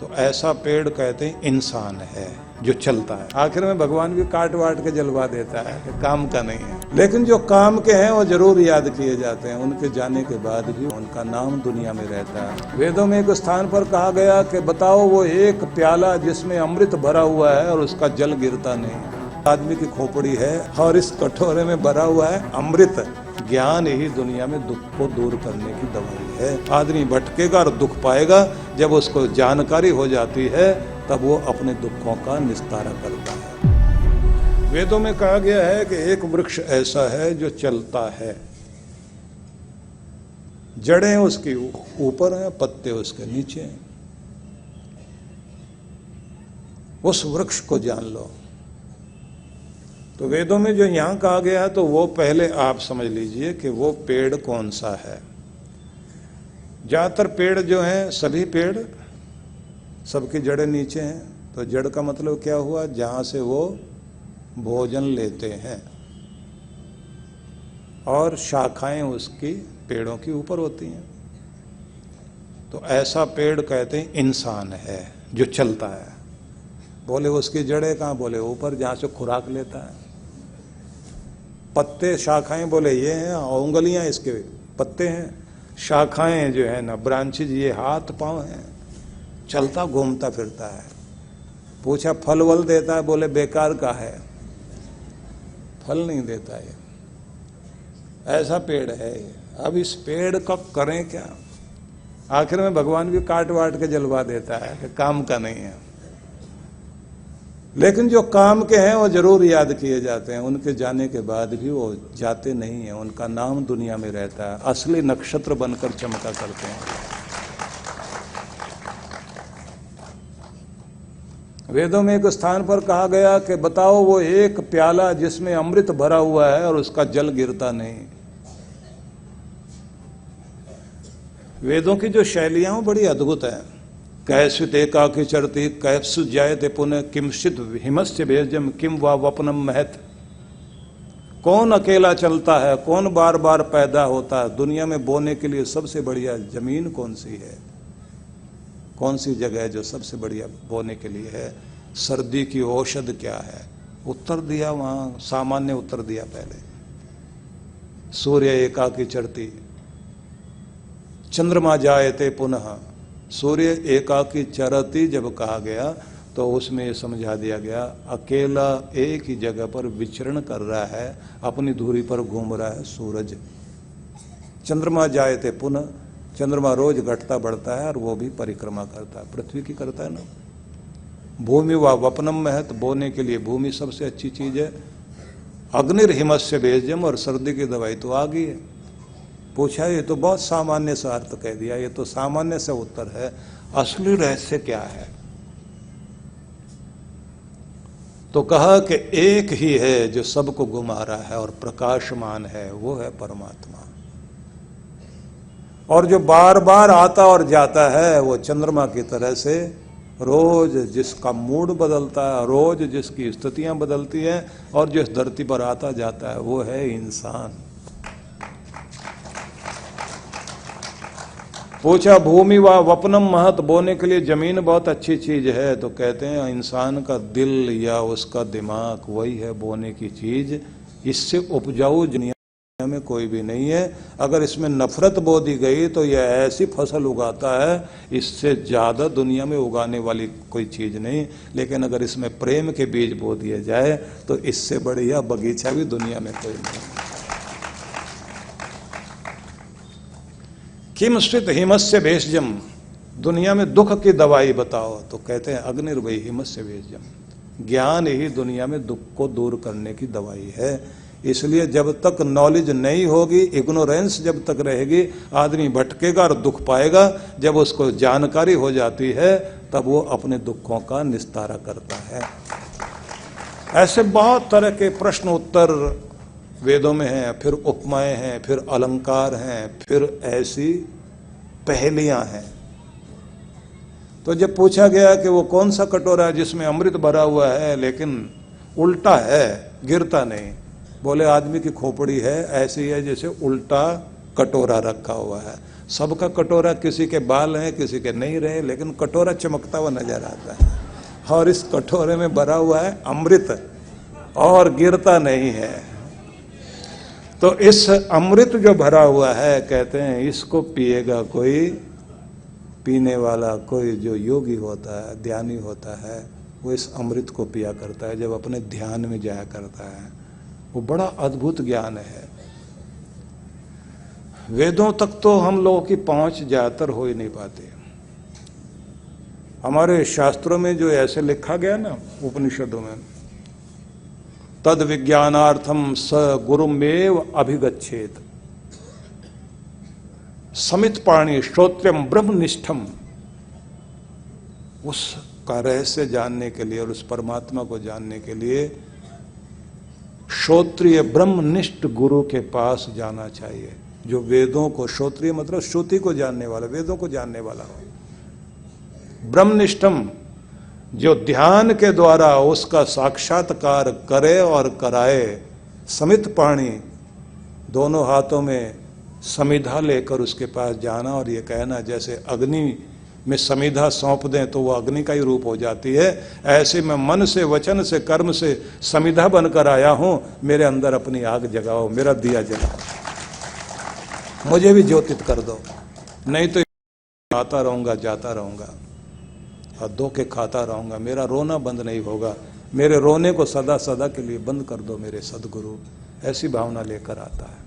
तो ऐसा पेड़ कहते हैं इंसान है जो चलता है। आखिर में भगवान भी काट वाट के जलवा देता है कि काम का नहीं है, लेकिन जो काम के हैं वो जरूर याद किए जाते हैं। उनके जाने के बाद भी उनका नाम दुनिया में रहता है। वेदों में एक स्थान पर कहा गया कि बताओ वो एक प्याला जिसमें अमृत भरा हुआ है और उसका जल गिरता नहीं। आदमी की खोपड़ी है और इस कटोरे में भरा हुआ है अमृत। ज्ञान ही दुनिया में दुख को दूर करने की दवाई है। आदमी भटकेगा और दुख पाएगा, जब उसको जानकारी हो जाती है तब वो अपने दुखों का निस्तारा करता है। वेदों में कहा गया है कि एक वृक्ष ऐसा है जो चलता है, जड़ें उसकी ऊपर हैं, पत्ते उसके नीचे हैं। उस वृक्ष को जान लो। तो वेदों में जो यहां कहा गया है तो वो पहले आप समझ लीजिए कि वो पेड़ कौन सा है। ज्यादातर पेड़ जो हैं, सभी पेड़ सबकी जड़ें नीचे हैं। तो जड़ का मतलब क्या हुआ? जहां से वो भोजन लेते हैं, और शाखाएं उसकी पेड़ों की ऊपर होती हैं। तो ऐसा पेड़ कहते हैं इंसान है जो चलता है। बोले उसकी जड़ें कहाँ? बोले ऊपर, जहां से खुराक लेता है। पत्ते शाखाएं, बोले ये हैं, उंगलियां इसके पत्ते हैं। शाखाएं जो है ना, ब्रांचेज, ये हाथ पांव हैं। चलता घूमता फिरता है। पूछा फल वल देता है? बोले बेकार का है, फल नहीं देता है। ऐसा पेड़ है। अब इस पेड़ का करें क्या? आखिर में भगवान भी काट वाट के जलवा देता है कि काम का नहीं है, लेकिन जो काम के हैं वो जरूर याद किए जाते हैं। उनके जाने के बाद भी वो जाते नहीं हैं। उनका नाम दुनिया में रहता है, असली नक्षत्र बनकर चमका करते हैं। वेदों में एक स्थान पर कहा गया कि बताओ वो एक प्याला जिसमें अमृत भरा हुआ है और उसका जल गिरता नहीं। वेदों की जो शैलियां बड़ी अद्भुत है। कैस्वित एकाकी चरती कैप्सु जायते पुनः किमशित हिमस्य भेजम किम वा वपनम महत। कौन अकेला चलता है? कौन बार बार पैदा होता है? दुनिया में बोने के लिए सबसे बढ़िया जमीन कौन सी है? कौन सी जगह है जो सबसे बढ़िया बोने के लिए है? सर्दी की औषध क्या है? उत्तर दिया, वहां सामान्य उत्तर दिया पहले। सूर्य एकाकी चरती, चंद्रमा जायते पुनः। सूर्य एकाकी चरती जब कहा गया तो उसमें ये समझा दिया गया अकेला एक ही जगह पर विचरण कर रहा है, अपनी धुरी पर घूम रहा है सूरज। चंद्रमा जायते पुनः, चंद्रमा रोज घटता बढ़ता है और वो भी परिक्रमा करता है, पृथ्वी की करता है ना। भूमि व वपनम महत, बोने के लिए भूमि सबसे अच्छी चीज है। अग्निर्हिमस्य भेजम, और सर्दी की दवाई तो आ गई है। पूछा ये तो बहुत सामान्य सा अर्थ कह दिया, ये तो सामान्य सा उत्तर है। असली रहस्य क्या है? तो कहा कि एक ही है जो सबको घुमा रहा है और प्रकाशमान है, वो है परमात्मा। और जो बार बार आता और जाता है वो चंद्रमा की तरह से रोज जिसका मूड बदलता है, रोज जिसकी स्थितियां बदलती हैं और जिस धरती पर आता जाता है, वो है इंसान। पूछा भूमि व वपनम महत, बोने के लिए जमीन बहुत अच्छी चीज है। तो कहते हैं इंसान का दिल या उसका दिमाग वही है बोने की चीज। इससे उपजाऊ दुनिया में कोई भी नहीं है। अगर इसमें नफरत बो दी गई तो यह ऐसी फसल उगाता है, इससे ज्यादा दुनिया में उगाने वाली कोई चीज नहीं। लेकिन अगर इसमें प्रेम के बीज बो दिए जाए तो इससे बढ़िया बगीचा भी दुनिया में कोई नहीं। किम स्थित हिमस्य भेषजम, दुनिया में दुख की दवाई बताओ। तो कहते हैं अग्निर्वय हिमस्य भेषजम, ज्ञान ही दुनिया में दुख को दूर करने की दवाई है। इसलिए जब तक नॉलेज नहीं होगी, इग्नोरेंस जब तक रहेगी, आदमी भटकेगा और दुख पाएगा। जब उसको जानकारी हो जाती है तब वो अपने दुखों का निस्तारा करता है। ऐसे बहुत तरह के प्रश्न उत्तर वेदों में हैं, फिर उपमाएं हैं, फिर अलंकार हैं, फिर ऐसी पहेलियां हैं। तो जब पूछा गया कि वो कौन सा कटोरा है जिसमें अमृत भरा हुआ है लेकिन उल्टा है, गिरता नहीं। बोले आदमी की खोपड़ी है, ऐसी है जैसे उल्टा कटोरा रखा हुआ है। सबका कटोरा, किसी के बाल हैं किसी के नहीं रहे, लेकिन कटोरा चमकता हुआ नजर आता है। और इस कटोरे में भरा हुआ है अमृत और गिरता नहीं है। तो इस अमृत जो भरा हुआ है, कहते हैं इसको पिएगा कोई, पीने वाला कोई जो योगी होता है, ध्यानी होता है, वो इस अमृत को पिया करता है जब अपने ध्यान में जाया करता है। वो बड़ा अद्भुत ज्ञान है। वेदों तक तो हम लोगों की पहुंच ज्यादातर हो ही नहीं पाती। हमारे शास्त्रों में जो ऐसे लिखा गया ना, उपनिषदों में, तद विज्ञानार्थम स गुरुमेव अभिगच्छेत, समित पाणी श्रोत्रम ब्रह्मनिष्ठम, उसका रहस्य जानने के लिए और उस परमात्मा को जानने के लिए श्रोत्रिय ब्रह्मनिष्ठ गुरु के पास जाना चाहिए, जो वेदों को, श्रोत्रिय मतलब श्रुति को जानने वाला, वेदों को जानने वाला हो। ब्रह्मनिष्ठम, जो ध्यान के द्वारा उसका साक्षात्कार करे और कराए। समित पाणी, दोनों हाथों में समिधा लेकर उसके पास जाना और ये कहना, जैसे अग्नि में समिधा सौंप दें तो वो अग्नि का ही रूप हो जाती है, ऐसे मैं मन से, वचन से, कर्म से समिधा बनकर आया हूं, मेरे अंदर अपनी आग जगाओ, मेरा दिया जगाओ, मुझे भी ज्योतित कर दो, नहीं तो आता रहूंगा, जाता रहूंगा और धोखे खाता रहूंगा, मेरा रोना बंद नहीं होगा, मेरे रोने को सदा सदा के लिए बंद कर दो मेरे सदगुरु। ऐसी भावना लेकर आता है।